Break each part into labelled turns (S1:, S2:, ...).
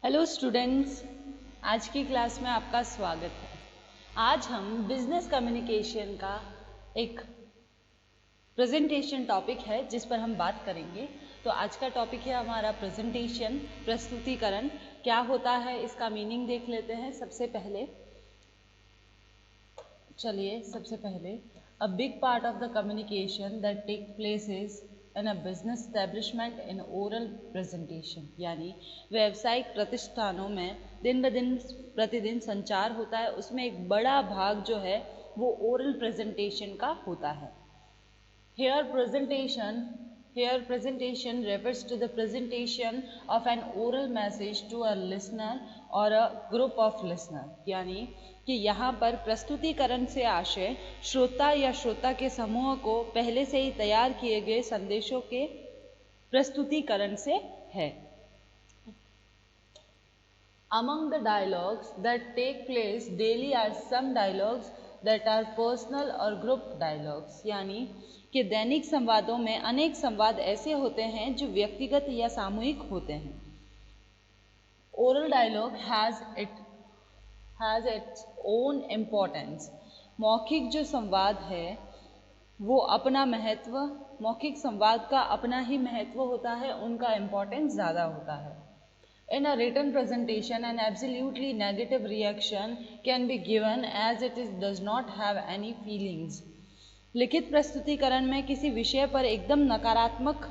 S1: Hello students, आज की class में आपका स्वागत है। आज हम बिजनेस कम्युनिकेशन का एक प्रेजेंटेशन टॉपिक है जिस पर हम बात करेंगे। तो आज का टॉपिक है हमारा प्रेजेंटेशन, प्रस्तुतिकरण। क्या होता है इसका मीनिंग देख लेते हैं। सबसे पहले a big part of the communication that take place is in a business establishment in oral presentation, यानी व्यावसायिक प्रतिष्ठानों में दिन ब दिन प्रतिदिन संचार होता है, उसमें एक बड़ा भाग जो है वो ओरल प्रेजेंटेशन का होता है। Here presentation refers to the presentation of an oral message to a listener or a group of listener, यानी कि यहाँ पर प्रस्तुतिकरण से आशय श्रोता या श्रोता के समूह को पहले से ही तैयार किए गए संदेशों के प्रस्तुतिकरण से है। Among the dialogues that take place daily are some dialogues that are personal or group dialogues, यानी कि दैनिक संवादों में अनेक संवाद ऐसे होते हैं जो व्यक्तिगत या सामूहिक होते हैं। Oral dialogue has its own importance. मौखिक जो संवाद है वो अपना महत्व, मौखिक संवाद का अपना ही महत्व होता है, उनका इम्पोर्टेंस ज़्यादा होता है। In a written presentation, an absolutely negative reaction can be given as it does not have any feelings. लिखित प्रस्तुतिकरण में किसी विषय पर एकदम नकारात्मक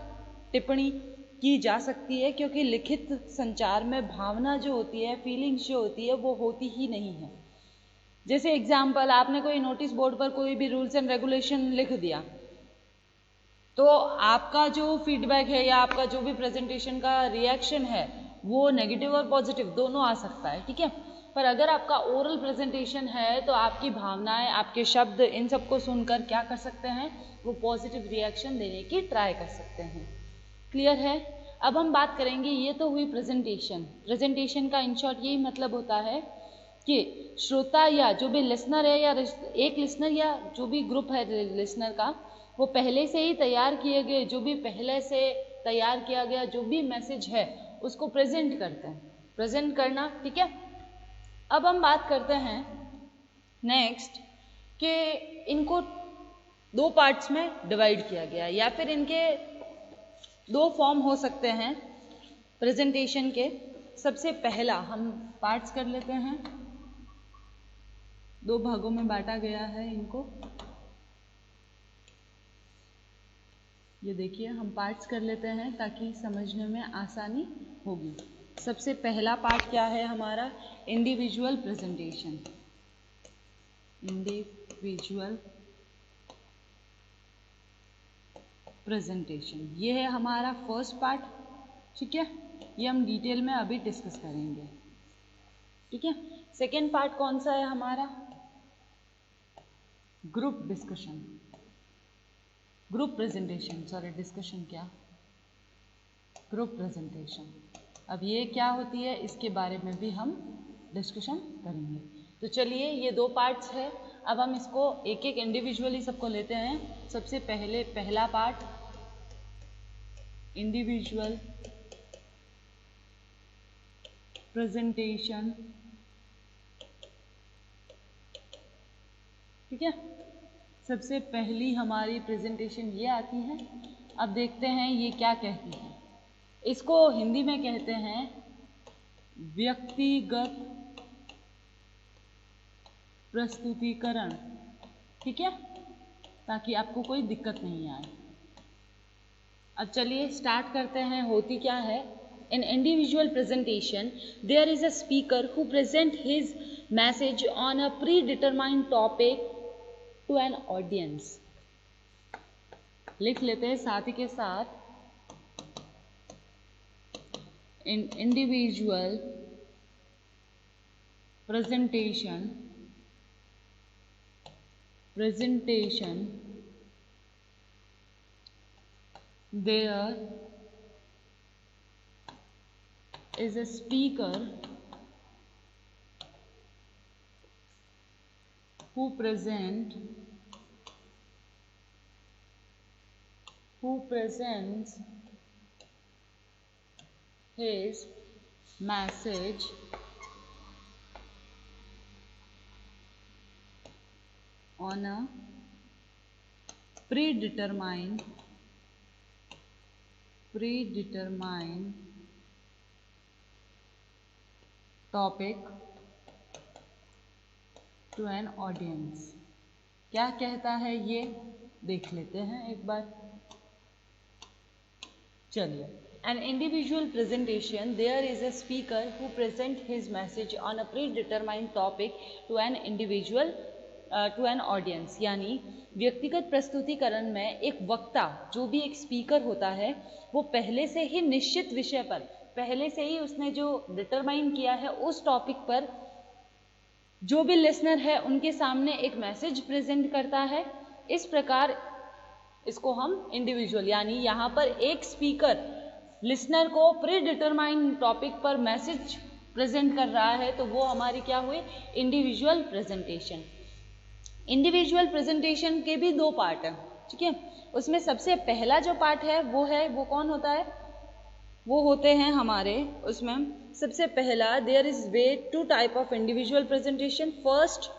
S1: टिप्पणी की जा सकती है क्योंकि लिखित संचार में भावना जो होती है, फीलिंग्स जो होती है वो होती ही नहीं है। जैसे एग्जाम्पल, आपने कोई नोटिस बोर्ड पर कोई भी रूल्स एंड रेगुलेशन लिख दिया तो आपका जो फीडबैक है या आपका जो भी प्रेजेंटेशन का रिएक्शन है वो नेगेटिव और पॉजिटिव दोनों आ सकता है, ठीक है। पर अगर आपका ओरल प्रेजेंटेशन है तो आपकी भावनाएं, आपके शब्द, इन सबको सुनकर क्या कर सकते हैं, वो पॉजिटिव रिएक्शन देने की ट्राई कर सकते हैं। क्लियर है। अब हम बात करेंगे, ये तो हुई प्रेजेंटेशन का इन शॉर्ट यही मतलब होता है कि श्रोता या जो भी लिसनर है या एक लिसनर या जो भी ग्रुप है लिसनर का, वो पहले से ही तैयार किए गए, जो भी पहले से तैयार किया गया जो भी मैसेज है उसको प्रेजेंट करते हैं, प्रेजेंट करना, ठीक है। अब हम बात करते हैं नेक्स्ट कि इनको दो पार्ट्स में डिवाइड किया गया या फिर इनके दो फॉर्म हो सकते हैं प्रेजेंटेशन के। सबसे पहला हम पार्ट्स कर लेते हैं, दो भागों में बांटा गया है इनको। ये देखिए, हम पार्ट्स कर लेते हैं ताकि समझने में आसानी होगी। सबसे पहला पार्ट क्या है हमारा, इंडिविजुअल प्रेजेंटेशन। इंडिविजुअल प्रेजेंटेशन ये है हमारा फर्स्ट पार्ट, ठीक है। ये हम डिटेल में अभी डिस्कस करेंगे, ठीक है। सेकेंड पार्ट कौन सा है हमारा, group discussion, group presentation, sorry discussion क्या, ग्रुप प्रेजेंटेशन। अब ये क्या होती है इसके बारे में भी हम डिस्कशन करेंगे। तो चलिए, ये दो पार्ट्स है, अब हम इसको एक एक इंडिविजुअली सबको लेते हैं। सबसे पहले पहला पार्ट, इंडिविजुअल प्रेजेंटेशन, ठीक है। सबसे पहली हमारी प्रेजेंटेशन ये आती है। अब देखते हैं ये क्या कहती है। इसको हिंदी में कहते हैं व्यक्तिगत प्रस्तुतिकरण, ठीक है, ताकि आपको कोई दिक्कत नहीं आए। अब चलिए स्टार्ट करते हैं। होती क्या है, in individual presentation there is a speaker who present his message on a predetermined topic to an audience. लिख लेते हैं साथ ही के साथ, in individual presentation there is a speaker who presents his message on a predetermined topic to an audience। क्या कहता है ये देख लेते हैं एक बार। चलिए, an individual presentation, there is a speaker who present his message on a predetermined topic to an individual to an audience. यानी व्यक्तिगत प्रस्तुतिकरण में एक वक्ता, जो भी एक स्पीकर होता है, वो पहले से ही निश्चित विषय पर, पहले से ही उसने जो डिटरमाइन किया है उस टॉपिक पर जो भी लिसनर है उनके सामने एक मैसेज प्रेजेंट करता है। इस प्रकार इसको हम इंडिविजुअल, यानी यहाँ पर एक स्पीकर लिसनर को प्री डिटरमाइंड टॉपिक पर मैसेज प्रेजेंट कर रहा है, तो वो हमारी क्या हुई, इंडिविजुअल प्रेजेंटेशन। इंडिविजुअल प्रेजेंटेशन के भी दो पार्ट हैं, ठीक है। उसमें सबसे पहला जो पार्ट है वो कौन होता है, वो होते हैं हमारे, उसमें सबसे पहला, there is way two type of individual presentation. First,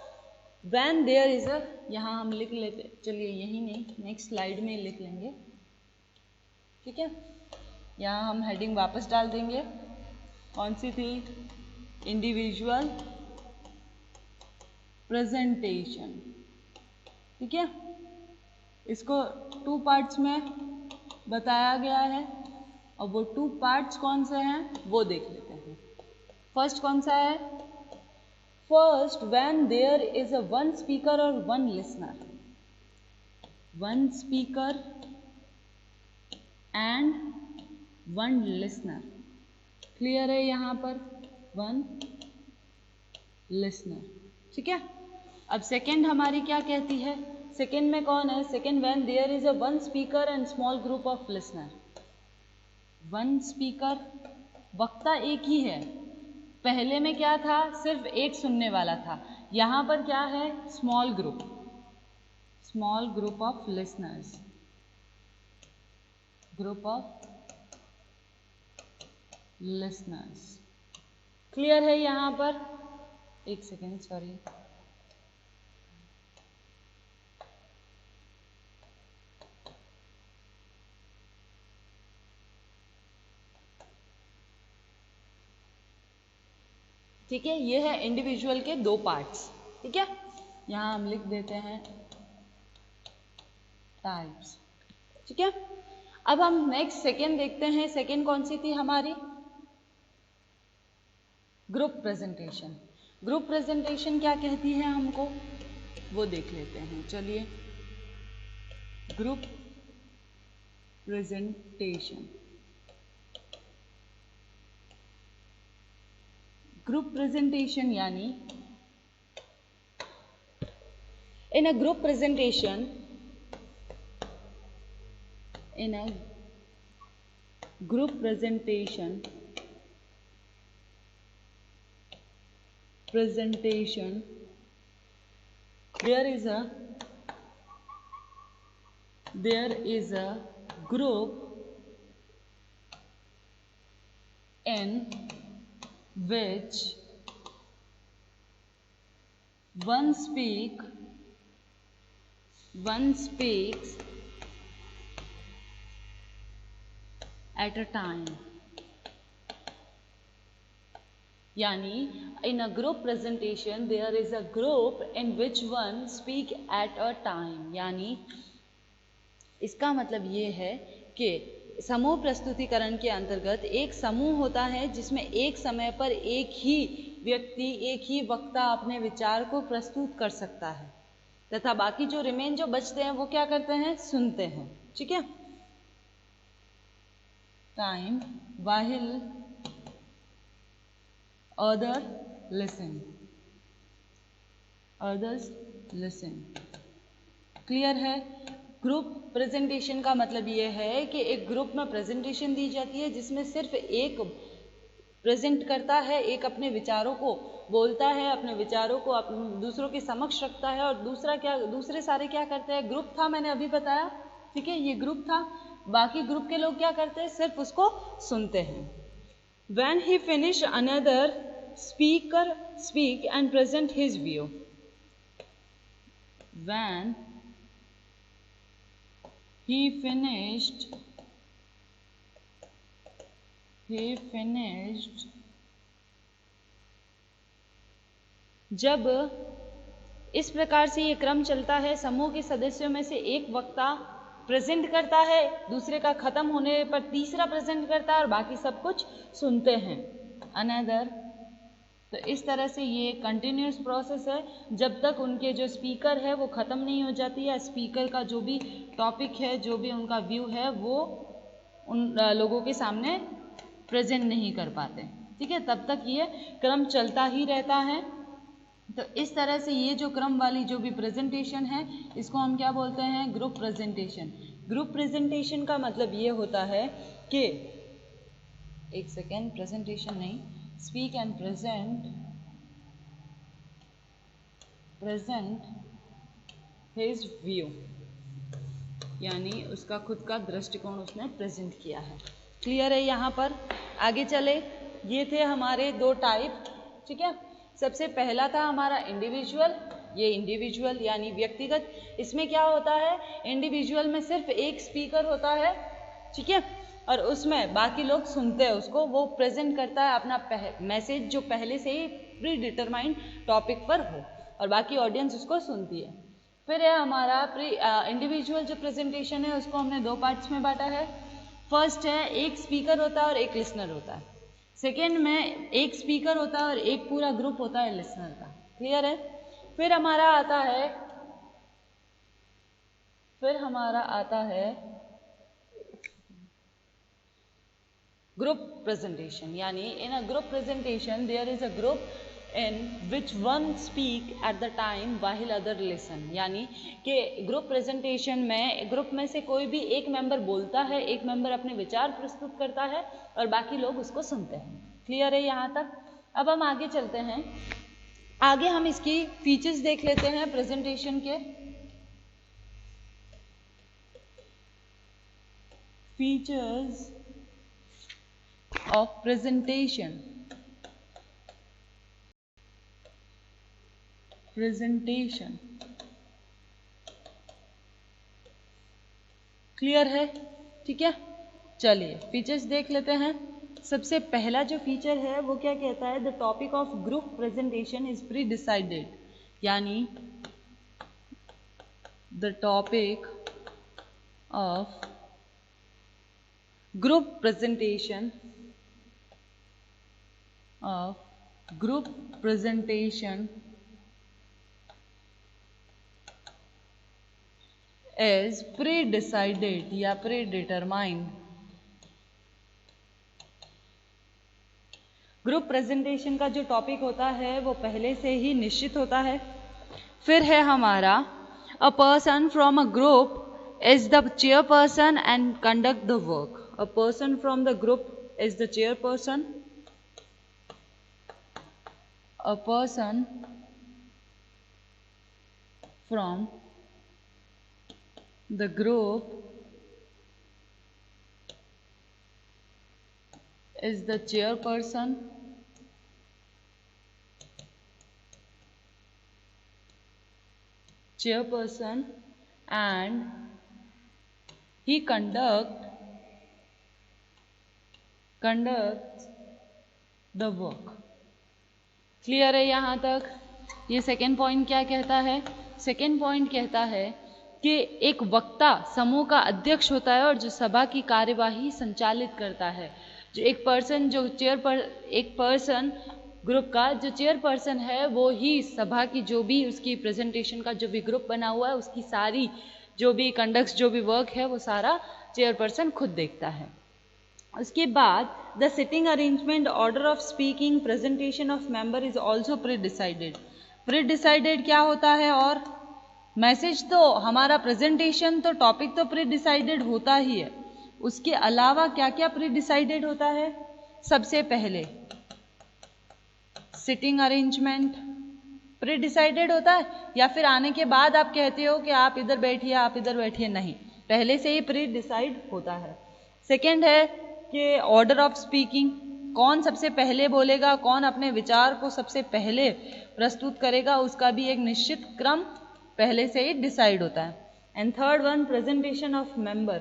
S1: when there is a, यहाँ हम लिख लेते, चलिए यही नहीं, नेक्स्ट स्लाइड में लिख लेंगे, ठीक है। यहाँ हम हेडिंग वापस डाल देंगे, कौन सी थी, इंडिविजुअल प्रेजेंटेशन, ठीक है। इसको 2 पार्ट्स में बताया गया है, और वो 2 पार्ट्स कौन से हैं वो देख लेते हैं। फर्स्ट कौन सा है, first, when there is a one speaker और one listener, one speaker and one listener. Clear है यहाँ पर, वन लिसनर, ठीक है। अब सेकेंड हमारी क्या कहती है, सेकेंड में कौन है, second, when there is a one speaker and small group of listener. One speaker, वक्ता एक ही है, पहले में क्या था, सिर्फ एक सुनने वाला था, यहाँ पर क्या है, small group of listeners, group of listeners. Clear है यहाँ पर, एक सेकेंड, सॉरी, ठीक है। ये है इंडिविजुअल के 2 पार्ट्स, ठीक है। यहाँ हम लिख देते हैं टाइप्स, ठीक है। अब हम नेक्स्ट सेकेंड देखते हैं, सेकेंड कौन सी थी हमारी, ग्रुप प्रेजेंटेशन। ग्रुप प्रेजेंटेशन क्या कहती है हमको, वो देख लेते हैं, चलिए। ग्रुप प्रेजेंटेशन, ग्रुप प्रेजेंटेशन यानी in a group presentation, in a group presentation there is a group in which one speaks at a time। यानी in a group presentation there is a group in which one speak at a time। यानी इसका मतलब ये है कि समूह प्रस्तुतिकरण के अंतर्गत एक समूह होता है जिसमें एक समय पर एक ही व्यक्ति, एक ही वक्ता अपने विचार को प्रस्तुत कर सकता है, तथा बाकी जो रिमेन जो बचते हैं वो क्या करते हैं, सुनते हैं, ठीक है। Time while others listen। Clear है। ग्रुप प्रेजेंटेशन का मतलब ये है कि एक ग्रुप में प्रेजेंटेशन दी जाती है जिसमें सिर्फ एक प्रेजेंट करता है, एक अपने विचारों को बोलता है, अपने विचारों को दूसरों के समक्ष रखता है, और दूसरे सारे क्या करते हैं, ग्रुप था मैंने अभी बताया, ठीक है, ये ग्रुप था, बाकी ग्रुप के लोग क्या करते हैं, सिर्फ उसको सुनते हैं। When he finished, another speaker speak and present his view. When he finished जब इस प्रकार से ये क्रम चलता है, समूह के सदस्यों में से एक वक्ता प्रेजेंट करता है, दूसरे का खत्म होने पर तीसरा प्रेजेंट करता है और बाकी सब कुछ सुनते हैं। अनदर, तो इस तरह से ये कंटिन्यूस प्रोसेस है जब तक उनके जो स्पीकर है वो ख़त्म नहीं हो जाती है, स्पीकर का जो भी टॉपिक है, जो भी उनका व्यू है, वो उन लोगों के सामने प्रेजेंट नहीं कर पाते। ठीक है, तब तक ये क्रम चलता ही रहता है। तो इस तरह से ये जो क्रम वाली जो भी प्रेजेंटेशन है, इसको हम क्या बोलते हैं? Group presentation. ग्रुप प्रेजेंटेशन का मतलब ये होता है कि एक सेकेंड, प्रेजेंटेशन नहीं, speak and present his view, यानी उसका खुद का दृष्टिकोण उसने प्रेजेंट किया है। क्लियर है? यहाँ पर आगे चले, ये थे हमारे दो टाइप। ठीक है, सबसे पहला था हमारा इंडिविजुअल, ये इंडिविजुअल यानी व्यक्तिगत। इसमें क्या होता है? इंडिविजुअल में सिर्फ एक स्पीकर होता है, ठीक है, और उसमें बाकी लोग सुनते हैं उसको, वो प्रेजेंट करता है अपना मैसेज जो पहले से ही प्री डिटरमाइंड टॉपिक पर हो, और बाकी ऑडियंस उसको सुनती है। फिर है हमारा इंडिविजुअल जो प्रेजेंटेशन है, उसको हमने दो पार्ट्स में बांटा है। फर्स्ट है एक स्पीकर होता है और एक लिसनर होता है। सेकेंड में एक स्पीकर होता है और एक पूरा ग्रुप होता है लिसनर का। क्लियर है? फिर हमारा आता है ग्रुप प्रेजेंटेशन, यानी in a group presentation there is a group in which one speak at the time while other listen, यानी कि ग्रुप प्रेजेंटेशन में ग्रुप में से कोई भी एक मेंबर बोलता है, एक मेंबर अपने विचार प्रस्तुत करता है और बाकी लोग उसको सुनते हैं। क्लियर है यहाँ तक? अब हम आगे चलते हैं, आगे हम इसकी फीचर्स देख लेते हैं प्रेजेंटेशन के। Features of presentation. क्लियर है? ठीक है, चलिए फीचर्स देख लेते हैं। सबसे पहला जो फीचर है वो क्या कहता है? The topic of group presentation is predecided, यानी the topic of group presentation is pre-decided या pre-determined। ग्रुप प्रेजेंटेशन का जो टॉपिक होता है वो पहले से ही निश्चित होता है। फिर है हमारा a person from a group is the chairperson and conduct the work. A person from the group is the chairperson. A person from the group is the chairperson and he conducts the work। Clear है यहाँ तक? ये second point क्या कहता है? Second point कहता है कि एक वक्ता समूह का अध्यक्ष होता है और जो सभा की कार्यवाही संचालित करता है। जो एक पर्सन ग्रुप का जो चेयरपर्सन है वो ही सभा की जो भी उसकी प्रेजेंटेशन का जो भी ग्रुप बना हुआ है उसकी सारी जो भी कंडक्ट्स जो भी वर्क है वो सारा चेयरपर्सन खुद देखता है। उसके बाद the sitting arrangement, order of speaking, presentation of member is also pre decided. Pre decided क्या होता है? और मैसेज तो हमारा प्रेजेंटेशन तो टॉपिक तो प्री डिसाइडेड होता ही है, उसके अलावा क्या क्या प्री डिसाइडेड होता है? सबसे पहले सिटिंग अरेंजमेंट प्री डिसाइडेड होता है, या फिर आने के बाद आप कहते हो कि आप इधर बैठिए, आप इधर बैठिए? नहीं, पहले से ही प्री डिसाइड होता है। सेकेंड है कि ऑर्डर ऑफ स्पीकिंग, कौन सबसे पहले बोलेगा, कौन अपने विचार को सबसे पहले प्रस्तुत करेगा, उसका भी एक निश्चित क्रम पहले से ही डिसाइड होता है। And third one, presentation of member.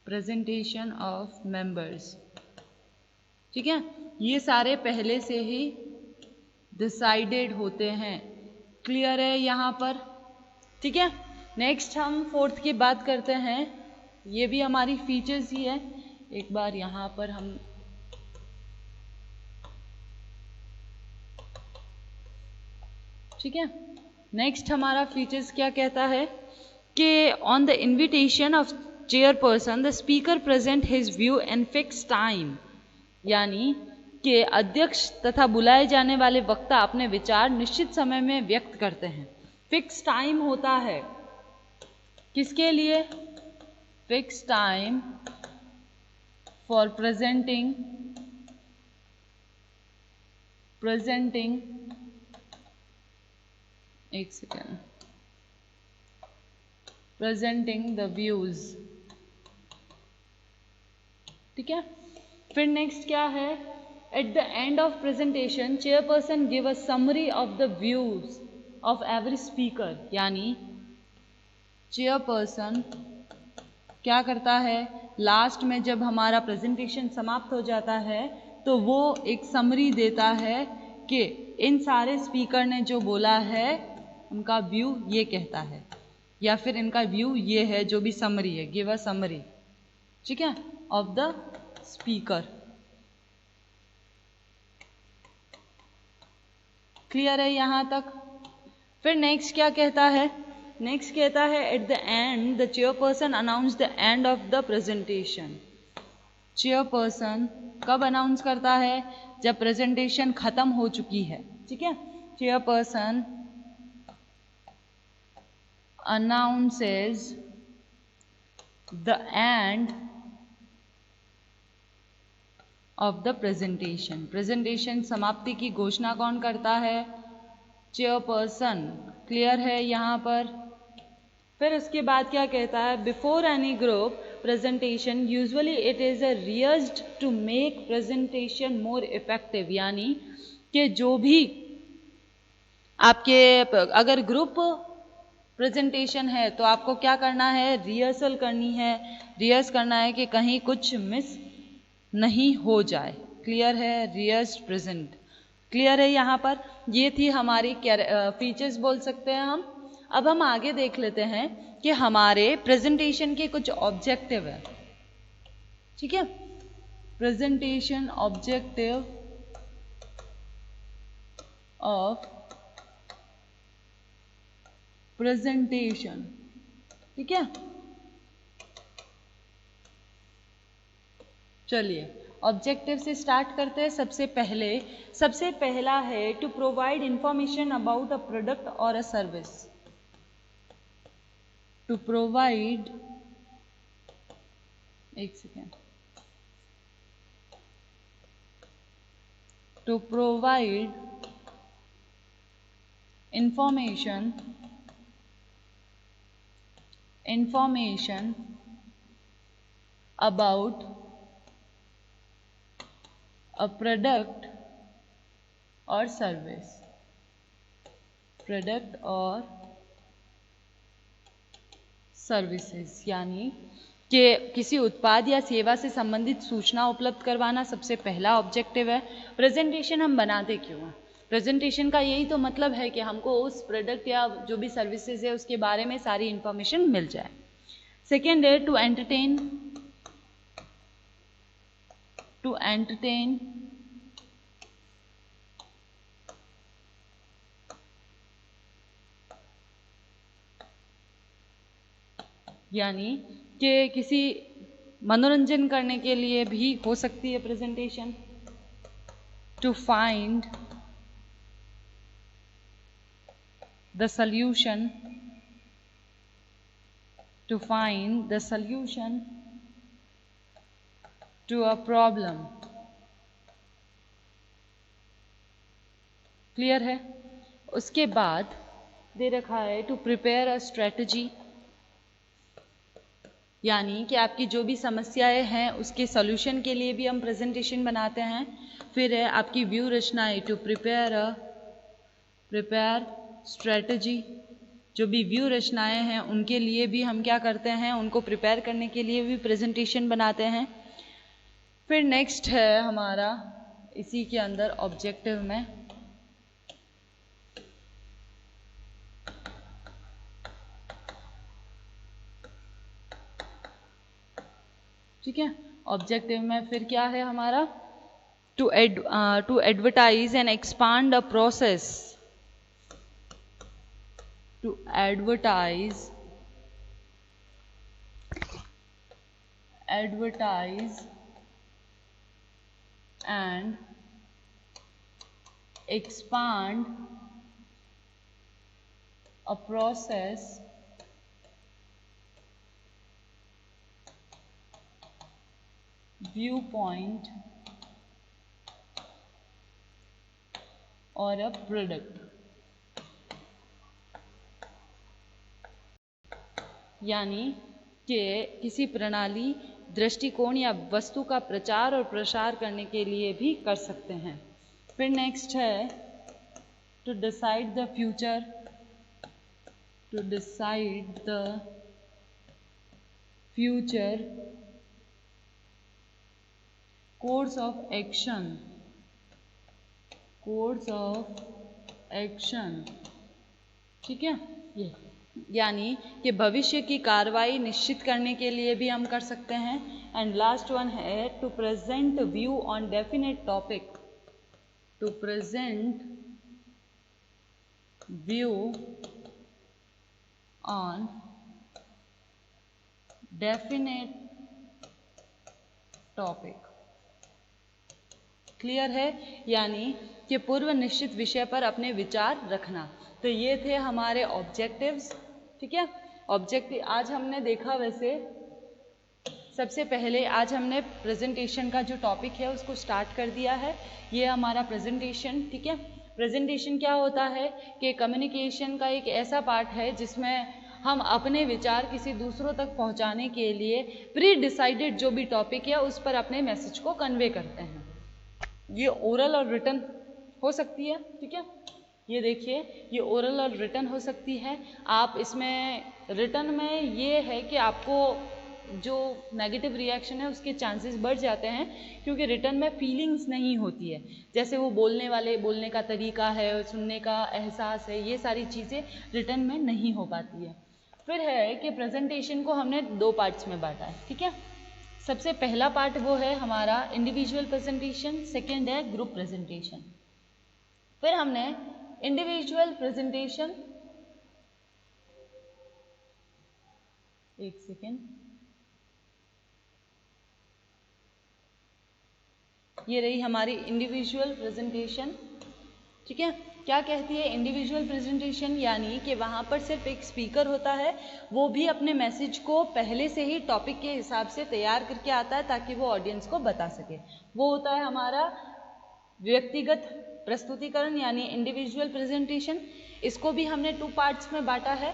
S1: Presentation of members, ठीक है, ये सारे पहले से ही डिसाइडेड होते हैं। क्लियर है यहाँ पर? ठीक है, नेक्स्ट हम फोर्थ की बात करते हैं। ये भी हमारी फीचर्स ही है। एक बार यहाँ पर हम ठीक है, नेक्स्ट हमारा फीचर्स क्या कहता है कि on the invitation of chairperson the speaker present his view and fix time, यानी कि अध्यक्ष तथा बुलाए जाने वाले वक्ता अपने विचार निश्चित समय में व्यक्त करते हैं। फिक्स टाइम होता है किसके लिए? फिक्स टाइम फॉर प्रेजेंटिंग एक सेकेंड, प्रेजेंटिंग द व्यूज। ठीक है, फिर नेक्स्ट क्या है? At the end of presentation chairperson give a summary of the views of every speaker, यानी चेयरपर्सन क्या करता है, लास्ट में जब हमारा प्रेजेंटेशन समाप्त हो जाता है तो वो एक समरी देता है कि इन सारे स्पीकर ने जो बोला है उनका व्यू ये कहता है, या फिर इनका व्यू ये है, जो भी समरी है, गिव अ समरी, ठीक है, ऑफ द स्पीकर। क्लियर है यहां तक? फिर नेक्स्ट क्या कहता है? नेक्स्ट कहता है at the end the chairperson announce the end of the presentation. Chairperson कब अनाउंस करता है? जब प्रेजेंटेशन खत्म हो चुकी है। ठीक है, chairperson announces the end of the presentation. Presentation समाप्ति की घोषणा कौन करता है? चेयरपर्सन। क्लियर है यहाँ पर? फिर उसके बाद क्या कहता है? Before any group presentation usually it is a rehearsed to make presentation more effective, यानी कि जो भी आपके अगर ग्रुप प्रेजेंटेशन है तो आपको क्या करना है? रिहर्सल करनी है, रिहर्स करना है कि कहीं कुछ मिस नहीं हो जाए। क्लियर है? Rehearsed present. क्लियर है यहाँ पर? ये थी हमारी फीचर्स बोल सकते हैं हम। अब हम आगे देख लेते हैं कि हमारे प्रेजेंटेशन के कुछ ऑब्जेक्टिव है। ठीक है, प्रेजेंटेशन ऑब्जेक्टिव ऑफ प्रेजेंटेशन। ठीक है, चलिए ऑब्जेक्टिव से स्टार्ट करते हैं। सबसे पहला है to provide information about a product or a service. To provide, एक second, to provide information about a product or service। Product और सर्विसेज, यानी कि किसी उत्पाद या सेवा से संबंधित सूचना उपलब्ध करवाना सबसे पहला ऑब्जेक्टिव है। प्रेजेंटेशन हम बनाते क्यों हैं? प्रेजेंटेशन का यही तो मतलब है कि हमको उस प्रोडक्ट या जो भी सर्विसेज है उसके बारे में सारी इंफॉर्मेशन मिल जाए। सेकेंड है टू एंटरटेन यानी कि किसी मनोरंजन करने के लिए भी हो सकती है presentation. To find the solution to a problem. Clear है? उसके बाद दे रखा है टू प्रिपेयर अ स्ट्रेटजी यानी कि आपकी जो भी समस्याएं हैं उसके सॉल्यूशन के लिए भी हम प्रेजेंटेशन बनाते हैं। फिर है आपकी व्यू रचनाएं, टू प्रिपेयर स्ट्रेटजी, जो भी व्यू रचनाएं हैं उनके लिए भी हम क्या करते हैं, उनको प्रिपेयर करने के लिए भी प्रेजेंटेशन बनाते हैं। फिर नेक्स्ट है हमारा इसी के अंदर ऑब्जेक्टिव में, ठीक है। ऑब्जेक्टिव में फिर क्या है हमारा, to advertise and expand a process, to advertise and expand a process viewpoint or a product। यानी कि किसी प्रणाली, दृष्टिकोण या वस्तु का प्रचार और प्रसार करने के लिए भी कर सकते हैं। फिर नेक्स्ट है to decide the future, to decide the future course of action, ठीक है। ये यानी कि भविष्य की कार्रवाई निश्चित करने के लिए भी हम कर सकते हैं। एंड लास्ट वन है to present view on definite topic, to present view on definite topic. Clear है, यानी कि पूर्व निश्चित विषय पर अपने विचार रखना। तो ये थे हमारे ऑब्जेक्टिव्स, ठीक है। ऑब्जेक्टिव आज हमने देखा, वैसे सबसे पहले आज हमने प्रेजेंटेशन का जो टॉपिक है उसको स्टार्ट कर दिया है। ये हमारा प्रेजेंटेशन, ठीक है। प्रेजेंटेशन क्या होता है कि कम्युनिकेशन का एक ऐसा पार्ट है जिसमें हम अपने विचार किसी दूसरों तक पहुंचाने के लिए प्री डिसाइडेड जो भी टॉपिक है उस पर अपने मैसेज को कन्वे करते हैं। ये ओरल और रिटन हो सकती है, ठीक है। ये देखिए, ये ओरल और रिटन हो सकती है। आप इसमें रिटन में ये है कि आपको जो नेगेटिव रिएक्शन है उसके चांसेस बढ़ जाते हैं, क्योंकि रिटन में फीलिंग्स नहीं होती है। जैसे वो बोलने का तरीका है, सुनने का एहसास है, ये सारी चीज़ें रिटन में नहीं हो पाती है। फिर है कि प्रेजेंटेशन को हमने 2 पार्ट्स में बांटा है, ठीक है। सबसे पहला पार्ट वो है हमारा इंडिविजुअल प्रेजेंटेशन, सेकेंड है ग्रुप प्रेजेंटेशन। फिर हमने इंडिविजुअल प्रेजेंटेशन, एक सेकेंड, ये रही हमारी इंडिविजुअल प्रेजेंटेशन, ठीक है। क्या कहती है इंडिविजुअल प्रेजेंटेशन, यानी कि वहाँ पर सिर्फ एक स्पीकर होता है, वो भी अपने मैसेज को पहले से ही टॉपिक के हिसाब से तैयार करके आता है ताकि वो ऑडियंस को बता सके। वो होता है हमारा व्यक्तिगत प्रस्तुतिकरण यानी इंडिविजुअल प्रेजेंटेशन। इसको भी हमने 2 पार्ट्स में बांटा है।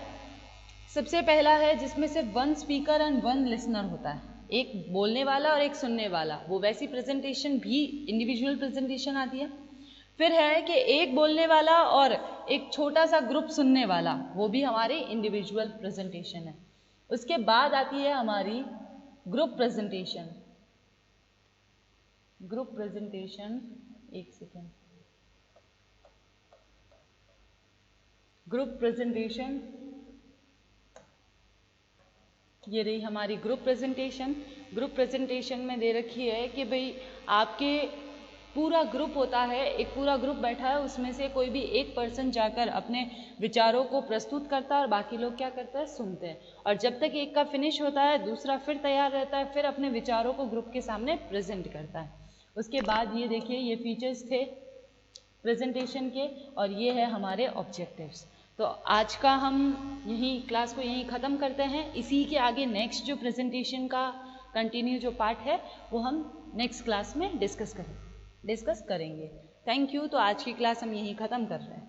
S1: सबसे पहला है जिसमें सिर्फ 1 स्पीकर एंड 1 लिसनर होता है, एक बोलने वाला और एक सुनने वाला, वो वैसी प्रेजेंटेशन भी इंडिविजुअल प्रेजेंटेशन आती है। फिर है कि एक बोलने वाला और एक छोटा सा ग्रुप सुनने वाला, वो भी हमारी इंडिविजुअल प्रेजेंटेशन है। उसके बाद आती है हमारी ग्रुप प्रेजेंटेशन। ग्रुप प्रेजेंटेशन, एक सेकेंड, ग्रुप प्रेजेंटेशन, ये रही हमारी ग्रुप प्रेजेंटेशन। ग्रुप प्रेजेंटेशन में दे रखी है कि भाई आपके पूरा ग्रुप होता है, एक पूरा ग्रुप बैठा है, उसमें से कोई भी एक पर्सन जाकर अपने विचारों को प्रस्तुत करता है और बाकी लोग क्या करते हैं, सुनते हैं। और जब तक एक का फिनिश होता है दूसरा फिर तैयार रहता है, फिर अपने विचारों को ग्रुप के सामने प्रेजेंट करता है। उसके बाद ये देखिए, ये फीचर्स थे प्रेजेंटेशन के और ये है हमारे ऑब्जेक्टिव्स। तो आज का हम क्लास को यहीं ख़त्म करते हैं। इसी के आगे नेक्स्ट जो प्रेजेंटेशन का कंटिन्यू जो पार्ट है वो हम नेक्स्ट क्लास में डिस्कस करेंगे। Thank you. तो आज की क्लास हम यहीं ख़त्म कर रहे हैं।